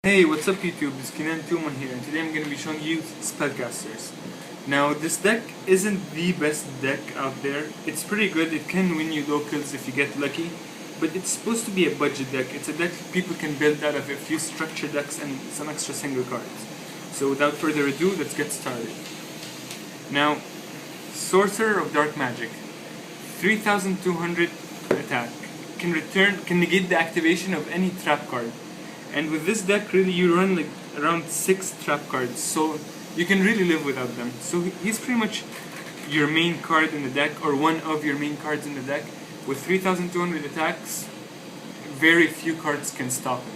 Hey, what's up YouTube? It's Kinan21 here, and today I'm going to be showing you Spellcasters. Now, this deck isn't the best deck out there. It's pretty good, it can win you locals if you get lucky, but it's supposed to be a budget deck. It's a deck people can build out of a few structure decks and some extra single cards. So without further ado, let's get started. Now, Sorcerer of Dark Magic, 3200 attack, can negate the activation of any trap card. And with this deck, really, you run like around 6 trap cards, so you can really live without them. So he's pretty much your main card in the deck, or one of your main cards in the deck. With 3200 attacks, very few cards can stop him.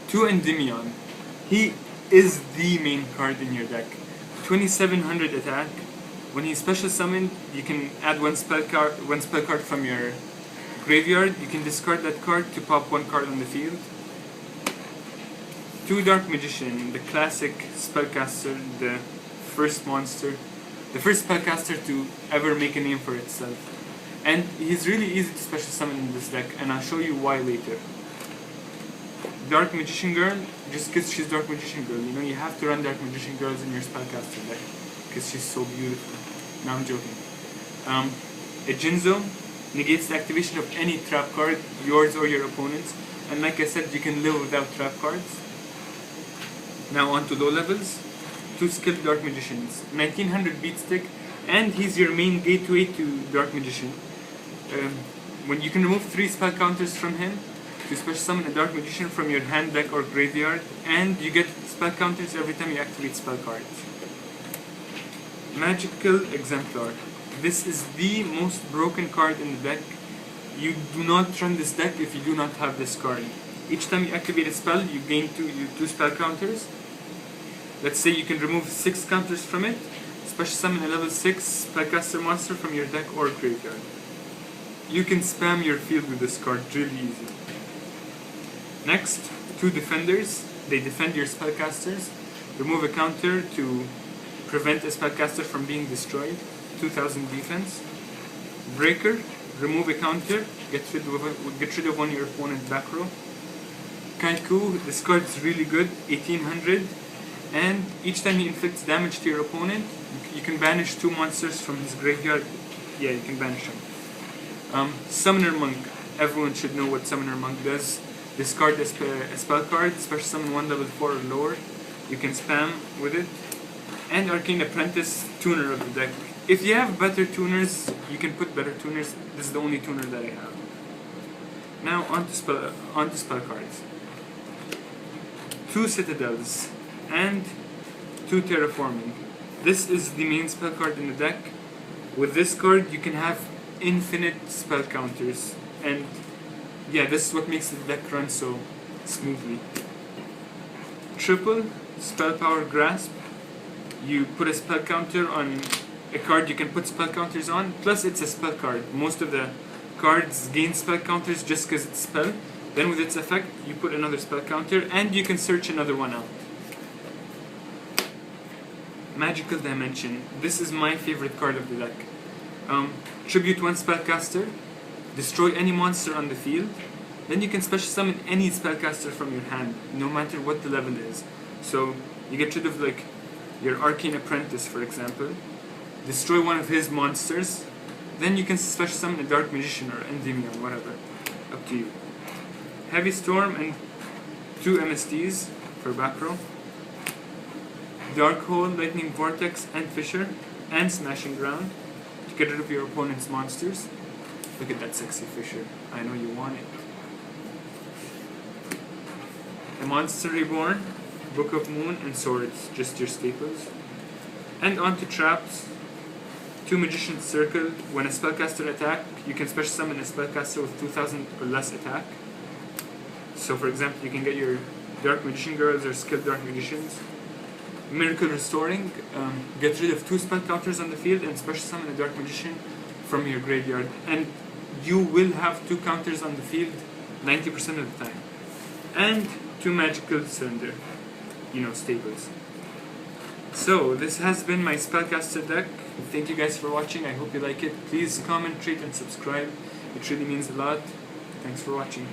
2 Endymion. He is the main card in your deck. 2700 attack. When he's special summoned, you can add one spell card from your graveyard. You can discard that card to pop one card on the field. 2 Dark Magician, the classic spellcaster, the first monster, the first spellcaster to ever make a name for itself. And he's really easy to special summon in this deck, and I'll show you why later. Dark Magician Girl, just because she's Dark Magician Girl, you know, you have to run Dark Magician Girls in your spellcaster deck, because she's so beautiful. No, I'm joking. A Jinzo negates the activation of any trap card, yours or your opponent's, and like I said, you can live without trap cards. Now on to low levels. 2 Skilled Dark Magicians, 1900 beat stick, and he's your main gateway to Dark Magician. When you can remove 3 spell counters from him to special summon a Dark Magician from your hand, deck or graveyard, and you get spell counters every time you activate spell cards. Magical Exemplar. This is the most broken card in the deck. You do not run this deck if you do not have this card. Each time you activate a spell, you gain 2 spell counters. Let's say you can remove 6 counters from it, special summon a level 6 spellcaster monster from your deck or graveyard. You can spam your field with this card really easy. Next, 2 Defenders. They defend your spellcasters. Remove a counter to prevent a spellcaster from being destroyed. 2000 defense. Breaker, remove a counter, get rid of one of your opponent's back row. Kaiku, this card is really good, 1800, and each time he inflicts damage to your opponent, you can banish 2 monsters from his graveyard. Yeah, you can banish them. Summoner Monk, everyone should know what Summoner Monk does. Discard a spell card, special summon 1 level 4 or lower, you can spam with it. And Arcane Apprentice, tuner of the deck. If you have better tuners, you can put better tuners. This is the only tuner that I have. Now on to spell cards. 2 Citadels and 2 Terraforming. This is the main spell card in the deck. With this card, you can have infinite spell counters, and yeah, this is what makes the deck run so smoothly. Triple Spell Power Grasp. You put a spell counter on a card you can put spell counters on, plus it's a spell card. Most of the cards gain spell counters just because it's spell. Then with its effect, you put another spell counter, and you can search another one out. Magical Dimension. This is my favorite card of the deck. Tribute 1 Spellcaster, destroy any monster on the field, then you can special summon any spellcaster from your hand, no matter what the level is. So you get rid of like your Arcane Apprentice, for example, destroy one of his monsters, then you can special summon a Dark Magician or Endymion, whatever, up to you. Heavy Storm and 2 MSTs for back row. Dark Hole, Lightning Vortex, and Fissure, and Smashing Ground to get rid of your opponent's monsters. Look at that sexy Fissure, I know you want it. A Monster Reborn, Book of Moon, and Swords, just your staples. And on to traps. 2 Magician's Circle. When a spellcaster attack, you can special summon a spellcaster with 2000 or less attack. So for example, you can get your Dark Magician Girls or Skilled Dark Magicians. Miracle Restoring. Get rid of 2 spell counters on the field and special summon a Dark Magician from your graveyard. And you will have 2 counters on the field 90% of the time. And 2 Magical Cylinder. You know, staples. So this has been my Spellcaster deck. Thank you guys for watching. I hope you like it. Please comment, rate, and subscribe. It really means a lot. Thanks for watching.